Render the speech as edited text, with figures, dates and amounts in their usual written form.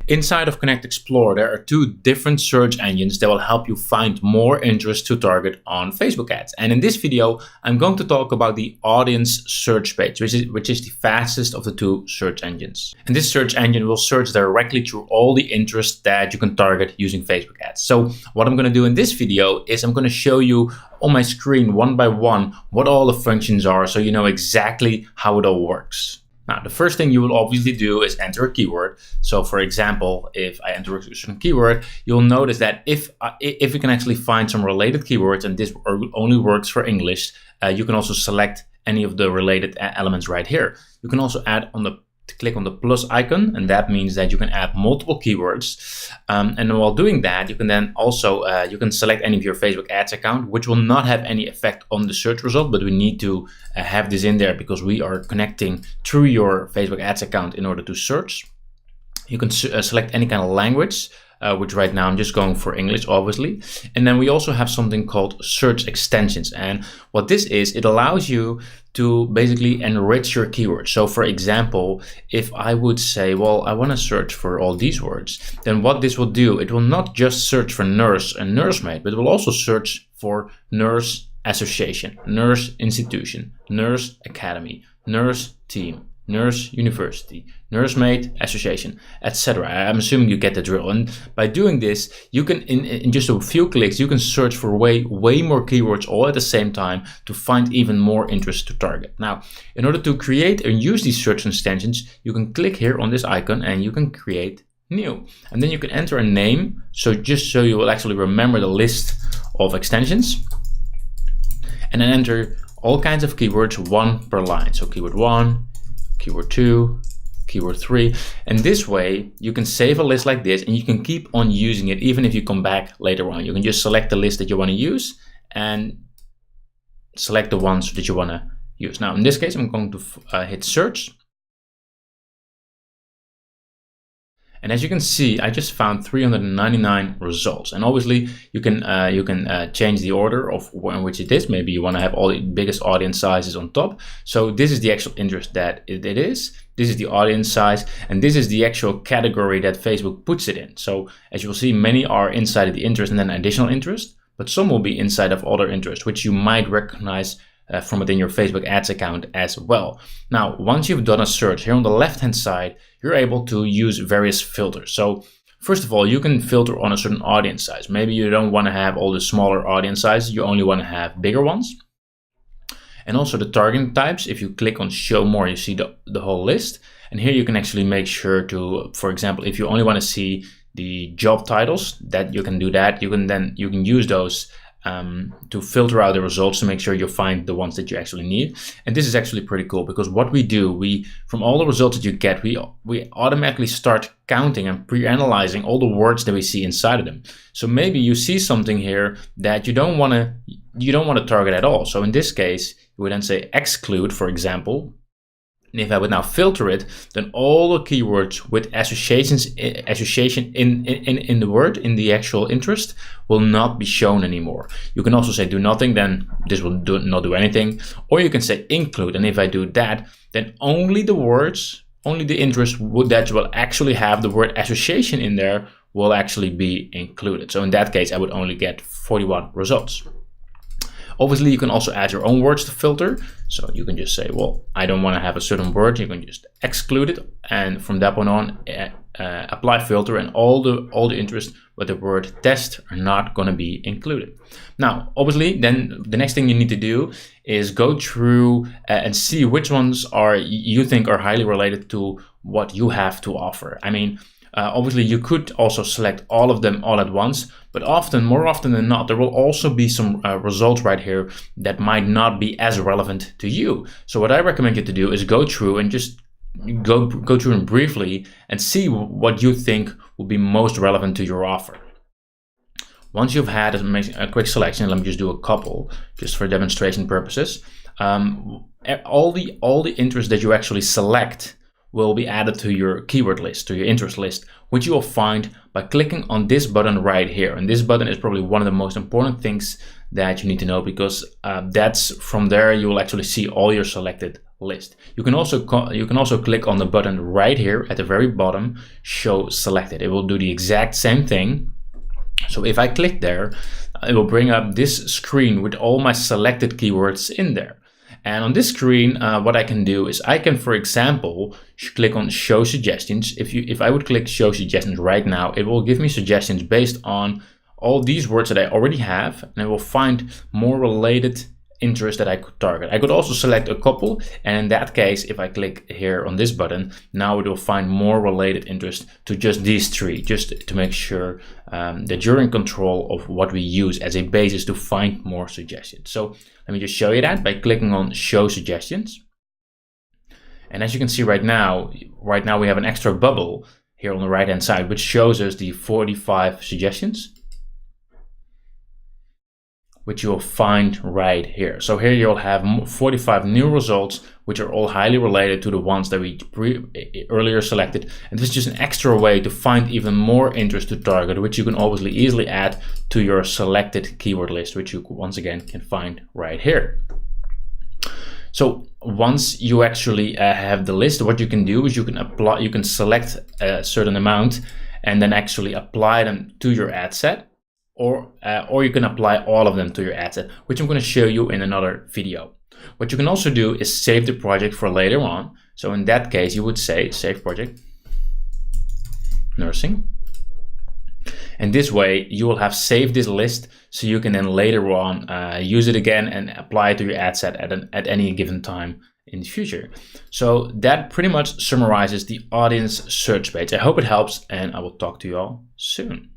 Inside of ConnectExplore, there are two different search engines that will help you find more interest to target on Facebook ads. And in this video, I'm going to talk about the audience search page, which is the fastest of the two search engines. And this search engine will search directly through all the interest that you can target using Facebook ads. So what I'm going to do in this video is I'm going to show you on my screen one by one what all the functions are, so you know exactly how it all works. Now, the first thing you will obviously do is enter a keyword. So for example, if I enter a certain keyword, you'll notice that if we can actually find some related keywords, and this only works for English, you can also select any of the related elements right here. You can also click on the plus icon, and that means that you can add multiple keywords. And while doing that, you can then also you can select any of your Facebook ads account, which will not have any effect on the search result, but we need to have this in there because we are connecting through your Facebook ads account in order to search. You can select any kind of language, which right now I'm just going for English, obviously. And then we also have something called search extensions. And what this is, it allows you to basically enrich your keywords. So for example, if I would say, well, I want to search for all these words, then what this will do, it will not just search for nurse and nursemaid, but it will also search for nurse association, nurse institution, nurse academy, nurse team, nurse university, nursemaid association, etc. I'm assuming you get the drill. And by doing this, you can, in just a few clicks, you can search for way more keywords all at the same time to find even more interest to target. Now, in order to create and use these search extensions, you can click here on this icon and you can create new. And then you can enter a name, so just so you will actually remember the list of extensions. And then enter all kinds of keywords, one per line. So keyword 1, keyword 2, keyword 3, and this way you can save a list like this and you can keep on using it even if you come back later on. You can just select the list that you want to use and select the ones that you want to use. Now in this case I'm going to hit search. And as you can see, I just found 399 results. And obviously, you can change the order of in which it is. Maybe you want to have all the biggest audience sizes on top. So this is the actual interest that it is. This is the audience size, and this is the actual category that Facebook puts it in. So as you will see, many are inside of the interest and then additional interest, but some will be inside of other interest, which you might recognize from within your Facebook ads account as well. Now, once you've done a search, here on the left-hand side, you're able to use various filters. So first of all, you can filter on a certain audience size. Maybe you don't want to have all the smaller audience sizes, you only want to have bigger ones. And also the targeting types. If you click on show more, you see the whole list. And here you can actually make sure to, for example, if you only want to see the job titles, that you can do that. You can use those to filter out the results to make sure you find the ones that you actually need. And this is actually pretty cool because what we do, from all the results that you get, we automatically start counting and pre-analyzing all the words that we see inside of them. So maybe you see something here that you don't want to target at all. So in this case, you would then say exclude, for example. And if I would now filter it, then all the keywords with association in the word, in the actual interest, will not be shown anymore. You can also say do nothing, then this will not do anything. Or you can say include, and if I do that, then only the words, only the interest that will actually have the word association in there will actually be included. So in that case, I would only get 41 results. Obviously, you can also add your own words to filter. So you can just say, well, I don't want to have a certain word. You can just exclude it. And from that point on, apply filter, and all the interest with the word test are not going to be included. Now, obviously, then the next thing you need to do is go through and see which ones you think are highly related to what you have to offer. I mean, obviously, you could also select all of them all at once, but more often than not, there will also be some results right here that might not be as relevant to you. So what I recommend you to do is go through and just go through them briefly and see what you think will be most relevant to your offer. Once you've had a quick selection, let me just do a couple just for demonstration purposes. All the interest that you actually select will be added to your keyword list, to your interest list, which you will find by clicking on this button right here. And this button is probably one of the most important things that you need to know, because that's from there you will actually see all your selected list. You can also click on the button right here at the very bottom, show selected. It will do the exact same thing. So if I click there, it will bring up this screen with all my selected keywords in there. And on this screen, what I can do is I can, for example, click on show suggestions. If I would click show suggestions right now, it will give me suggestions based on all these words that I already have, and it will find more related interest that I could target. I could also select a couple, and in that case, if I click here on this button, now it will find more related interest to just these three, just to make sure that you're in control of what we use as a basis to find more suggestions. So let me just show you that by clicking on show suggestions. And as you can see right now we have an extra bubble here on the right hand side, which shows us the 45 suggestions, which you'll find right here. So here you'll have 45 new results, which are all highly related to the ones that we earlier selected. And this is just an extra way to find even more interest to target, which you can obviously easily add to your selected keyword list, which you once again can find right here. So once you actually have the list, what you can do is you can select a certain amount and then actually apply them to your ad set. Or you can apply all of them to your ad set, which I'm going to show you in another video. What you can also do is save the project for later on. So in that case, you would say save project, nursing. And this way you will have saved this list, so you can then later on use it again and apply it to your ad set at any given time in the future. So that pretty much summarizes the audience search page. I hope it helps, and I will talk to you all soon.